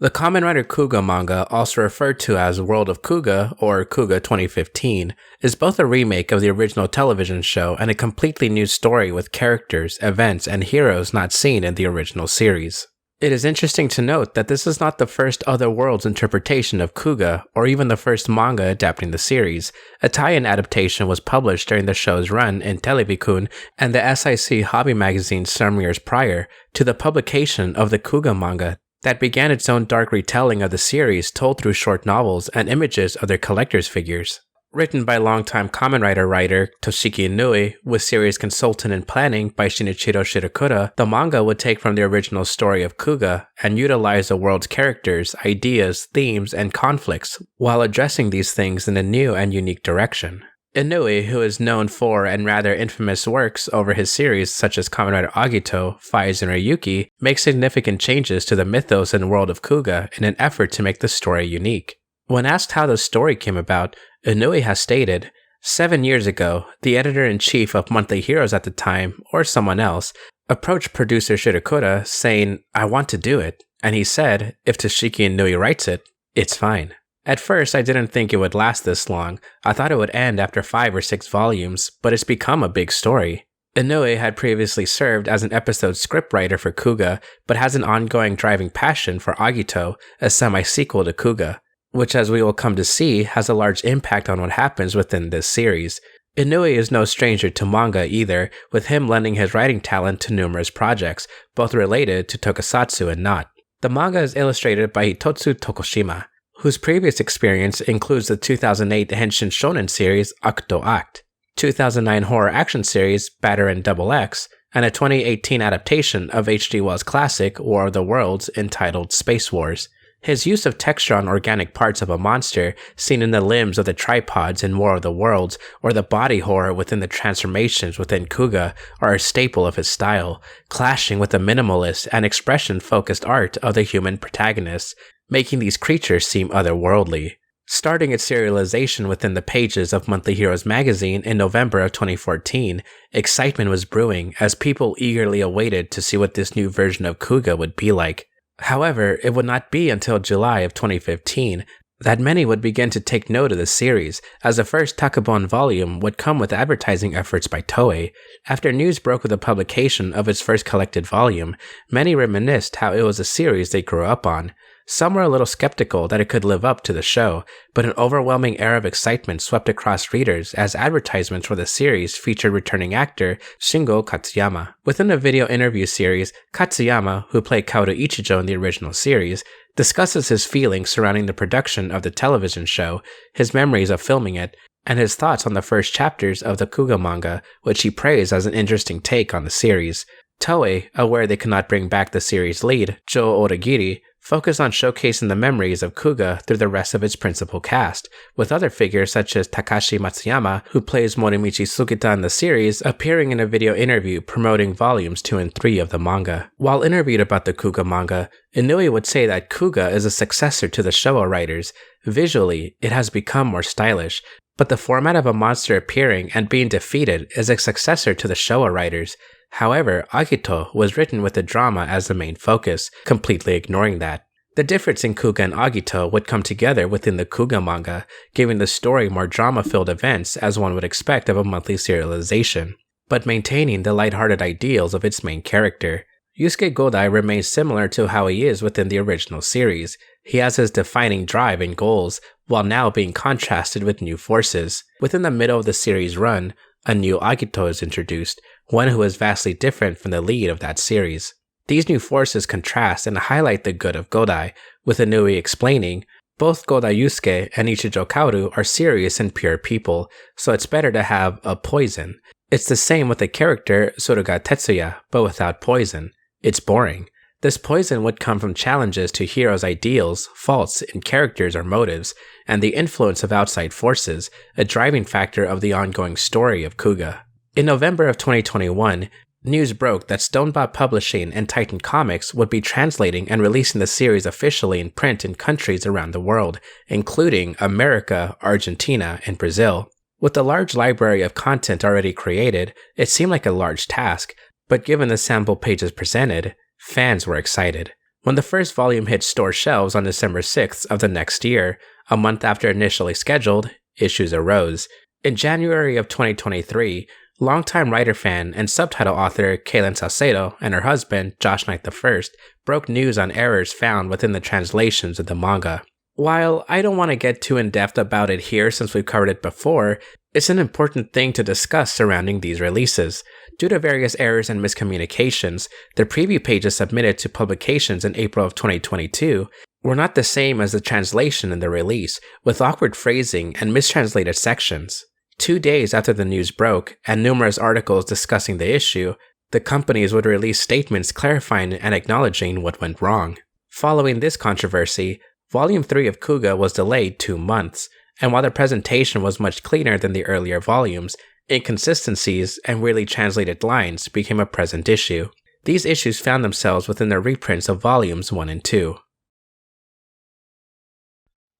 The Kamen Rider Kuuga manga, also referred to as World of Kuuga or Kuuga 2015, is both a remake of the original television show and a completely new story with characters, events, and heroes not seen in the original series. It is interesting to note that this is not the first Other Worlds interpretation of Kuuga, or even the first manga adapting the series. A tie-in adaptation was published during the show's run in Televikun and the SIC hobby magazine some years prior to the publication of the Kuuga manga that began its own dark retelling of the series told through short novels and images of their collector's figures. Written by longtime Kamen Rider writer Toshiki Inui, with series consultant and planning by Shinichiro Shirakura, the manga would take from the original story of Kuuga and utilize the world's characters, ideas, themes, and conflicts, while addressing these things in a new and unique direction. Inui, who is known for and rather infamous works over his series such as Kamen Rider Agito, Faiz, and Ryuki, makes significant changes to the mythos and world of Kuuga in an effort to make the story unique. When asked how the story came about, Inui has stated, 7 years ago, the editor-in-chief of Monthly Heroes at the time, or someone else, approached producer Shirakura saying, "I want to do it," and he said, if Toshiki Inui writes it, it's fine. At first, I didn't think it would last this long. I thought it would end after 5 or 6 volumes, but it's become a big story. Inui had previously served as an episode scriptwriter for Kuuga, but has an ongoing driving passion for Agito, a semi-sequel to Kuuga, which, as we will come to see, has a large impact on what happens within this series. Inui is no stranger to manga either, with him lending his writing talent to numerous projects, both related to tokusatsu and not. The manga is illustrated by Hitotsu Tokushima, whose previous experience includes the 2008 Henshin Shonen series Akuto Act, 2009 horror action series Batter and Double X, and a 2018 adaptation of H.G. Wells' classic War of the Worlds entitled Space Wars. His use of texture on organic parts of a monster, seen in the limbs of the tripods in War of the Worlds, or the body horror within the transformations within Kuuga, are a staple of his style, clashing with the minimalist and expression-focused art of the human protagonists, making these creatures seem otherworldly. Starting its serialization within the pages of Monthly Heroes magazine in November of 2014, excitement was brewing as people eagerly awaited to see what this new version of Kuuga would be like. However, it would not be until July of 2015 that many would begin to take note of the series, as the first Takabon volume would come with advertising efforts by Toei. After news broke of the publication of its first collected volume, many reminisced how it was a series they grew up on. Some were a little skeptical that it could live up to the show, but an overwhelming air of excitement swept across readers as advertisements for the series featured returning actor Shingo Katsuyama. Within a video interview series, Katsuyama, who played Kaoru Ichijo in the original series, discusses his feelings surrounding the production of the television show, his memories of filming it, and his thoughts on the first chapters of the Kuuga manga, which he praised as an interesting take on the series. Toei, aware they could not bring back the series lead, Joe Odagiri, focused on showcasing the memories of Kuuga through the rest of its principal cast, with other figures such as Takashi Matsuyama, who plays Morimichi Sugita in the series, appearing in a video interview promoting volumes 2 and 3 of the manga. While interviewed about the Kuuga manga, Inui would say that Kuuga is a successor to the Showa writers. Visually, it has become more stylish, but the format of a monster appearing and being defeated is a successor to the Showa writers. However, Agito was written with the drama as the main focus, completely ignoring that. The difference in Kuuga and Agito would come together within the Kuuga manga, giving the story more drama-filled events as one would expect of a monthly serialization, but maintaining the lighthearted ideals of its main character. Yusuke Godai remains similar to how he is within the original series. He has his defining drive and goals, while now being contrasted with new forces. Within the middle of the series run, a new Agito is introduced, one who is vastly different from the lead of that series. These new forces contrast and highlight the good of Godai, with Inui explaining, both Godai Yusuke and Ichijo Kaoru are serious and pure people, so it's better to have a poison. It's the same with the character Suruga Tetsuya, but without poison. It's boring. This poison would come from challenges to heroes' ideals, faults in characters or motives, and the influence of outside forces, a driving factor of the ongoing story of Kuuga. In November of 2021, news broke that Stonebot Publishing and Titan Comics would be translating and releasing the series officially in print in countries around the world, including America, Argentina, and Brazil. With a large library of content already created, it seemed like a large task, but given the sample pages presented, fans were excited. When the first volume hit store shelves on December 6th of the next year, a month after initially scheduled, issues arose. In January of 2023, longtime writer fan and subtitle author Kaylin Salcedo and her husband, Josh Knight I, broke news on errors found within the translations of the manga. While I don't want to get too in-depth about it here since we've covered it before, it's an important thing to discuss surrounding these releases. Due to various errors and miscommunications, the preview pages submitted to publications in April of 2022 were not the same as the translation in the release, with awkward phrasing and mistranslated sections. 2 days after the news broke, and numerous articles discussing the issue, the companies would release statements clarifying and acknowledging what went wrong. Following this controversy, Volume 3 of Kuuga was delayed 2 months, and while the presentation was much cleaner than the earlier volumes, inconsistencies and weirdly translated lines became a present issue. These issues found themselves within the reprints of Volumes 1 and 2.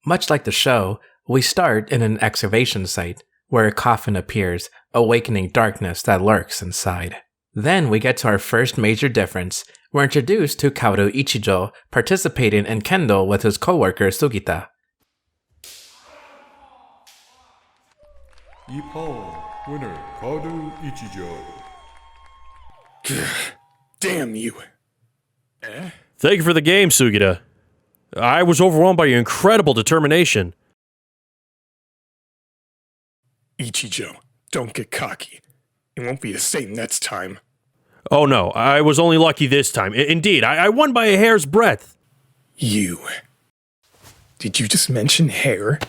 Much like the show, we start in an excavation site, where a coffin appears, awakening darkness that lurks inside. Then we get to our first major difference. We're introduced to Kaoru Ichijo participating in kendo with his co-worker Sugita. Ippon, winner Kaoru Ichijo. Damn you. Thank you for the game, Sugita. I was overwhelmed by your incredible determination. Ichijo, don't get cocky. It won't be the same next time. Oh no, I was only lucky this time. Indeed, I won by a hair's breadth. You. Did you just mention hair?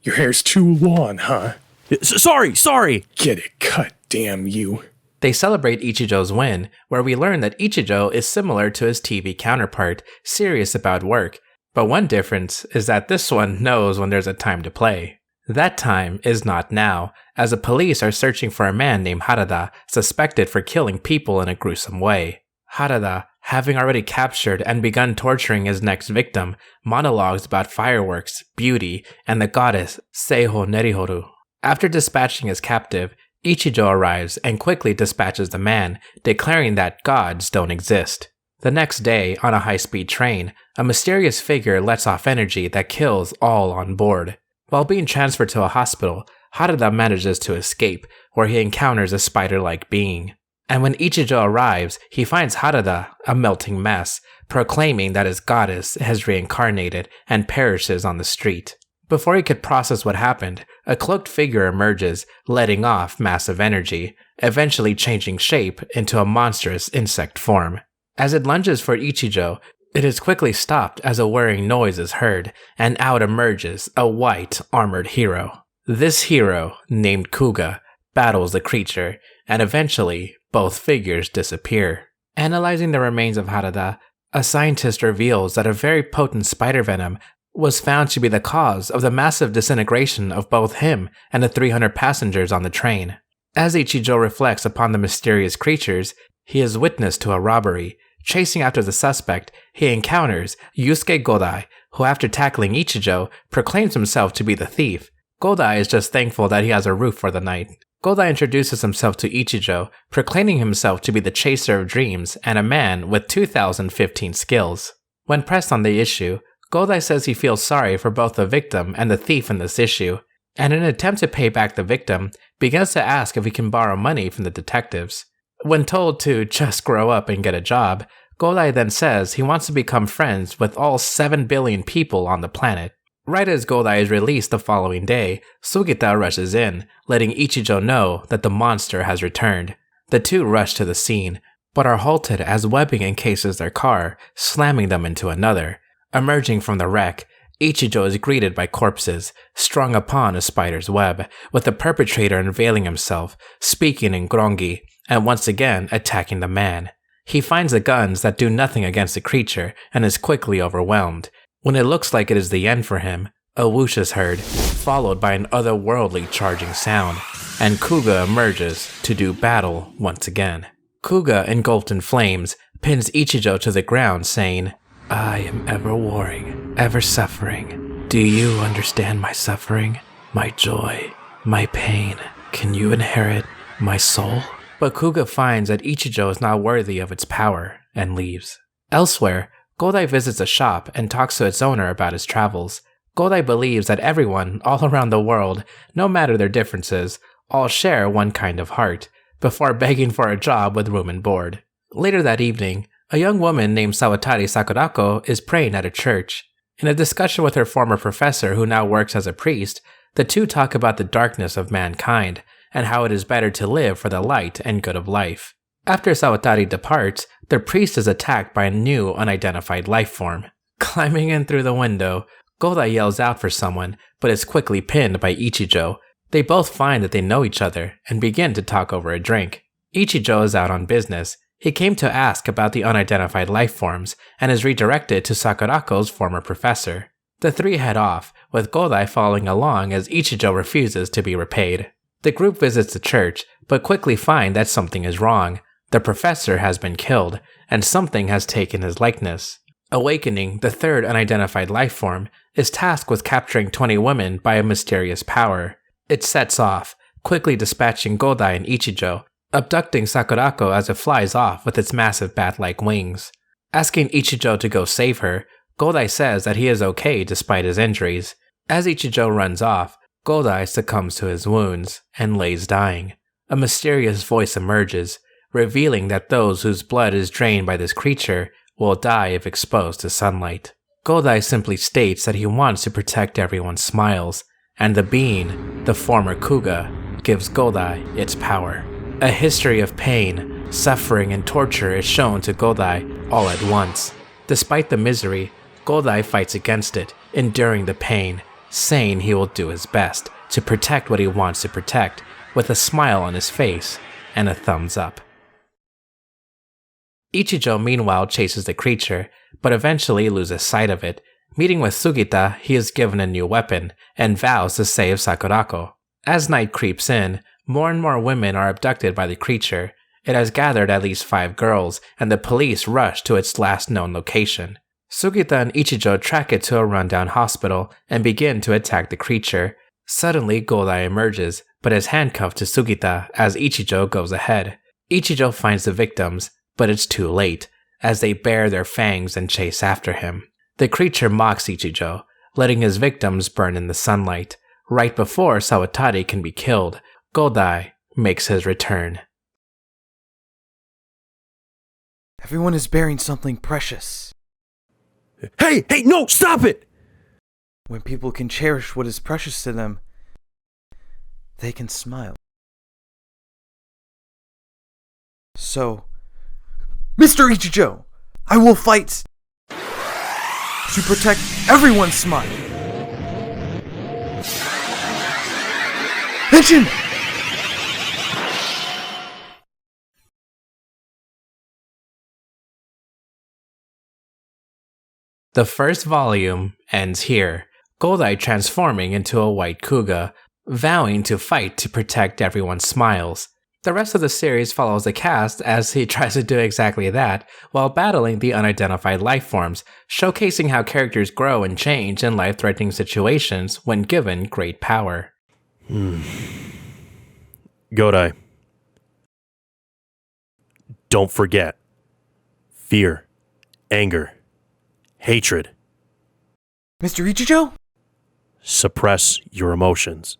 Your hair's too long, huh? Sorry! Get it cut, damn you. They celebrate Ichijo's win, where we learn that Ichijo is similar to his TV counterpart, serious about work, but one difference is that this one knows when there's a time to play. That time is not now, as the police are searching for a man named Harada, suspected for killing people in a gruesome way. Harada, having already captured and begun torturing his next victim, monologues about fireworks, beauty, and the goddess Seiho Nerihoru. After dispatching his captive, Ichijo arrives and quickly dispatches the man, declaring that gods don't exist. The next day, on a high-speed train, a mysterious figure lets off energy that kills all on board. While being transferred to a hospital, Harada manages to escape, where he encounters a spider-like being. And when Ichijo arrives, he finds Harada a melting mess, proclaiming that his goddess has reincarnated and perishes on the street. Before he could process what happened, a cloaked figure emerges, letting off massive energy, eventually changing shape into a monstrous insect form. As it lunges for Ichijo, it is quickly stopped as a whirring noise is heard, and out emerges a white, armored hero. This hero, named Kuuga, battles the creature, and eventually, both figures disappear. Analyzing the remains of Harada, a scientist reveals that a very potent spider venom was found to be the cause of the massive disintegration of both him and the 300 passengers on the train. As Ichijo reflects upon the mysterious creatures, he is witness to a robbery. Chasing after the suspect, he encounters Yusuke Godai, who after tackling Ichijo, proclaims himself to be the thief. Godai is just thankful that he has a roof for the night. Godai introduces himself to Ichijo, proclaiming himself to be the chaser of dreams and a man with 2015 skills. When pressed on the issue, Godai says he feels sorry for both the victim and the thief in this issue, and in an attempt to pay back the victim, begins to ask if he can borrow money from the detectives. When told to just grow up and get a job, Godai then says he wants to become friends with all 7 billion people on the planet. Right as Godai is released the following day, Sugita rushes in, letting Ichijo know that the monster has returned. The two rush to the scene, but are halted as webbing encases their car, slamming them into another. Emerging from the wreck, Ichijo is greeted by corpses, strung upon a spider's web, with the perpetrator unveiling himself, speaking in Grongi, and once again attacking the man. He finds the guns that do nothing against the creature and is quickly overwhelmed. When it looks like it is the end for him, a whoosh is heard, followed by an otherworldly charging sound, and Kuuga emerges to do battle once again. Kuuga, engulfed in flames, pins Ichijo to the ground, saying, "I am ever warring, ever suffering. Do you understand my suffering, my joy, my pain? Can you inherit my soul?" But Kuuga finds that Ichijo is not worthy of its power, and leaves. Elsewhere, Godai visits a shop and talks to its owner about his travels. Godai believes that everyone, all around the world, no matter their differences, all share one kind of heart, before begging for a job with room and board. Later that evening, a young woman named Sawatari Sakurako is praying at a church. In a discussion with her former professor who now works as a priest, the two talk about the darkness of mankind, and how it is better to live for the light and good of life. After Sawatari departs, the priest is attacked by a new unidentified life form. Climbing in through the window, Godai yells out for someone, but is quickly pinned by Ichijo. They both find that they know each other, and begin to talk over a drink. Ichijo is out on business. He came to ask about the unidentified life forms, and is redirected to Sakurako's former professor. The three head off, with Godai following along as Ichijo refuses to be repaid. The group visits the church, but quickly find that something is wrong. The professor has been killed, and something has taken his likeness. Awakening, the third unidentified life form, is tasked with capturing 20 women by a mysterious power. It sets off, quickly dispatching Godai and Ichijo, abducting Sakurako as it flies off with its massive bat-like wings. Asking Ichijo to go save her, Godai says that he is okay despite his injuries. As Ichijo runs off, Godai succumbs to his wounds and lays dying. A mysterious voice emerges, revealing that those whose blood is drained by this creature will die if exposed to sunlight. Godai simply states that he wants to protect everyone's smiles, and the being, the former Kuuga, gives Godai its power. A history of pain, suffering, and torture is shown to Godai all at once. Despite the misery, Godai fights against it, enduring the pain, saying he will do his best to protect what he wants to protect, with a smile on his face and a thumbs up. Ichijo meanwhile chases the creature, but eventually loses sight of it. Meeting with Sugita, he is given a new weapon, and vows to save Sakurako. As night creeps in, more and more women are abducted by the creature. It has gathered at least 5 girls, and the police rush to its last known location. Sugita and Ichijo track it to a rundown hospital, and begin to attack the creature. Suddenly, Godai emerges, but is handcuffed to Sugita as Ichijo goes ahead. Ichijo finds the victims, but it's too late, as they bare their fangs and chase after him. The creature mocks Ichijo, letting his victims burn in the sunlight. Right before Sawatari can be killed, Godai makes his return. Everyone is bearing something precious. Hey, no, stop it! When people can cherish what is precious to them, they can smile. So, Mr. Ichijo, I will fight to protect everyone's smile. Attention! The first volume ends here, Godai transforming into a white Kuuga, vowing to fight to protect everyone's smiles. The rest of the series follows the cast as he tries to do exactly that, while battling the unidentified life forms, showcasing how characters grow and change in life-threatening situations when given great power. Godai. Don't forget. Fear. Anger. Hatred. Mr. Ichijo? Suppress your emotions.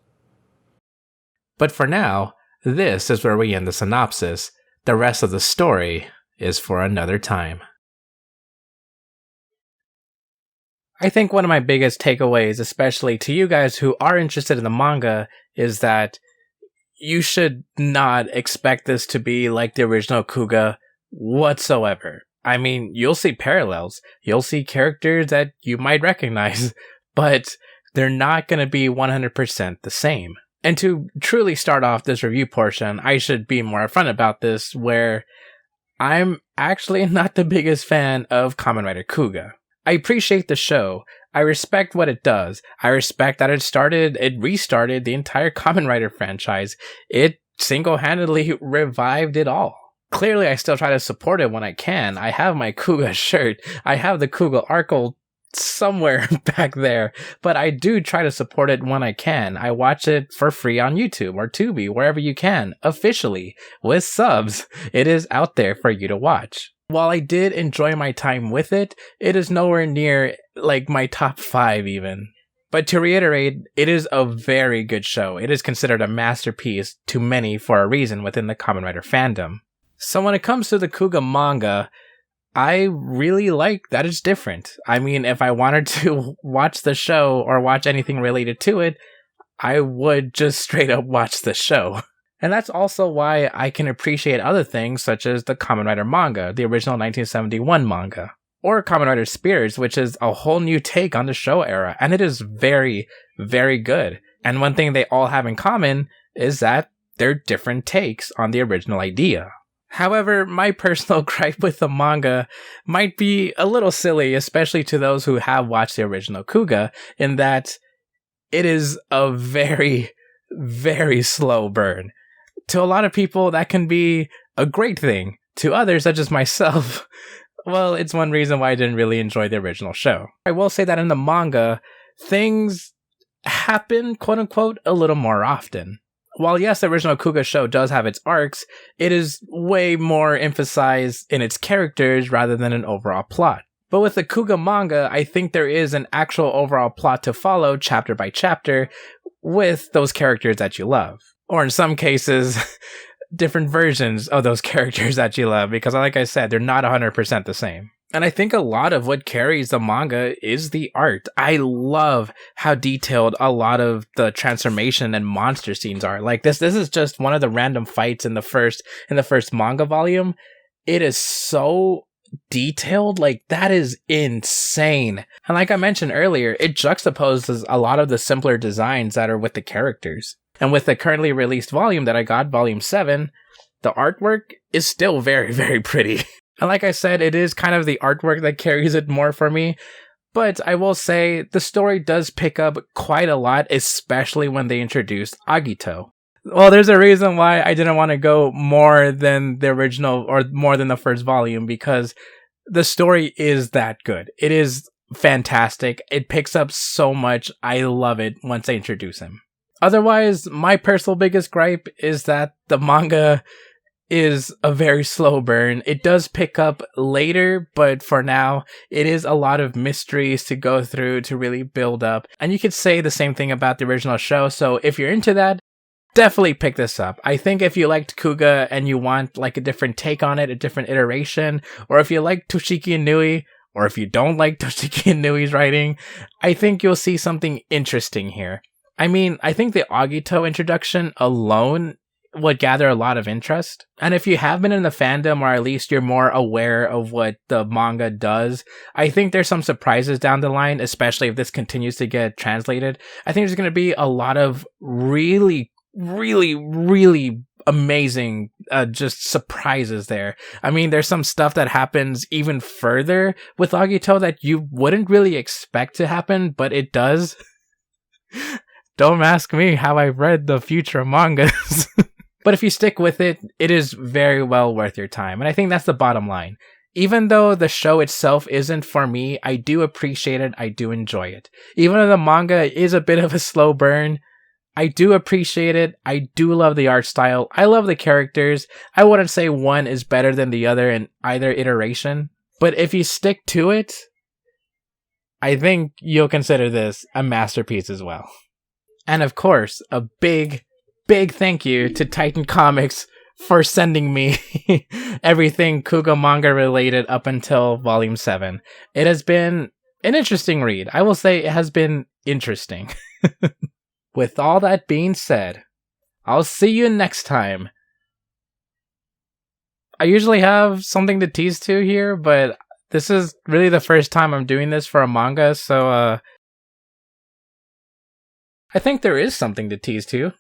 But for now, this is where we end the synopsis. The rest of the story is for another time. I think one of my biggest takeaways, especially to you guys who are interested in the manga, is that you should not expect this to be like the original Kuuga whatsoever. I mean, you'll see parallels. You'll see characters that you might recognize, but they're not going to be 100% the same. And to truly start off this review portion, I should be more upfront about this, where I'm actually not the biggest fan of Kamen Rider Kuuga. I appreciate the show. I respect what it does. I respect that it restarted the entire Kamen Rider franchise. It single-handedly revived it all. Clearly, I still try to support it when I can. I have my Kuuga shirt. I have the Kuuga Arkle somewhere back there, but I do try to support it when I can. I watch it for free on YouTube or Tubi, wherever you can, officially, with subs. It is out there for you to watch. While I did enjoy my time with it, it is nowhere near like my top 5 even. But to reiterate, it is a very good show. It is considered a masterpiece to many for a reason within the Kamen Rider fandom. So when it comes to the Kuuga manga, I really like that it's different. I mean, if I wanted to watch the show or watch anything related to it, I would just straight up watch the show. And that's also why I can appreciate other things such as the Kamen Rider manga, the original 1971 manga, or Kamen Rider Spirits, which is a whole new take on the show era, and it is very, very good. And one thing they all have in common is that they're different takes on the original idea. However, my personal gripe with the manga might be a little silly, especially to those who have watched the original Kuuga, in that it is a very, very slow burn. To a lot of people, that can be a great thing. To others, such as myself, well, it's one reason why I didn't really enjoy the original show. I will say that in the manga, things happen, quote-unquote, a little more often. While yes, the original Kuuga show does have its arcs, it is way more emphasized in its characters rather than an overall plot. But with the Kuuga manga, I think there is an actual overall plot to follow chapter by chapter with those characters that you love. Or in some cases, different versions of those characters that you love, because like I said, they're not 100% the same. And I think a lot of what carries the manga is the art. I love how detailed a lot of the transformation and monster scenes are. Like this is just one of the random fights in the first manga volume. It is so detailed, like that is insane. And like I mentioned earlier, it juxtaposes a lot of the simpler designs that are with the characters. And with the currently released volume that I got, volume 7, the artwork is still very, very pretty. And like I said, it is kind of the artwork that carries it more for me. But I will say the story does pick up quite a lot, especially when they introduced Agito. Well, there's a reason why I didn't want to go more than the original or more than the first volume, because the story is that good. It is fantastic. It picks up so much. I love it once they introduce him. Otherwise, my personal biggest gripe is that the manga is a very slow burn. It does pick up later, but for now, it is a lot of mysteries to go through to really build up. And you could say the same thing about the original show, so if you're into that, definitely pick this up. I think if you liked Kuuga and you want like a different take on it, a different iteration, or if you like Toshiki Inui, or if you don't like Toshiki Inui's writing, I think you'll see something interesting here. I mean, I think the Agito introduction alone would gather a lot of interest. And if you have been in the fandom, or at least you're more aware of what the manga does, I think there's some surprises down the line, especially if this continues to get translated. I think there's going to be a lot of really, really, really amazing just surprises there. I mean, there's some stuff that happens even further with Agito that you wouldn't really expect to happen, but it does. Don't ask me how I read the future mangas. But if you stick with it, it is very well worth your time. And I think that's the bottom line. Even though the show itself isn't for me, I do appreciate it. I do enjoy it. Even though the manga is a bit of a slow burn, I do appreciate it. I do love the art style. I love the characters. I wouldn't say one is better than the other in either iteration. But if you stick to it, I think you'll consider this a masterpiece as well. And of course, a big, big thank you to Titan Comics for sending me everything Kuuga manga related up until volume 7. It has been an interesting read. I will say it has been interesting. With all that being said, I'll see you next time. I usually have something to tease to here, but this is really the first time I'm doing this for a manga, so I think there is something to tease to.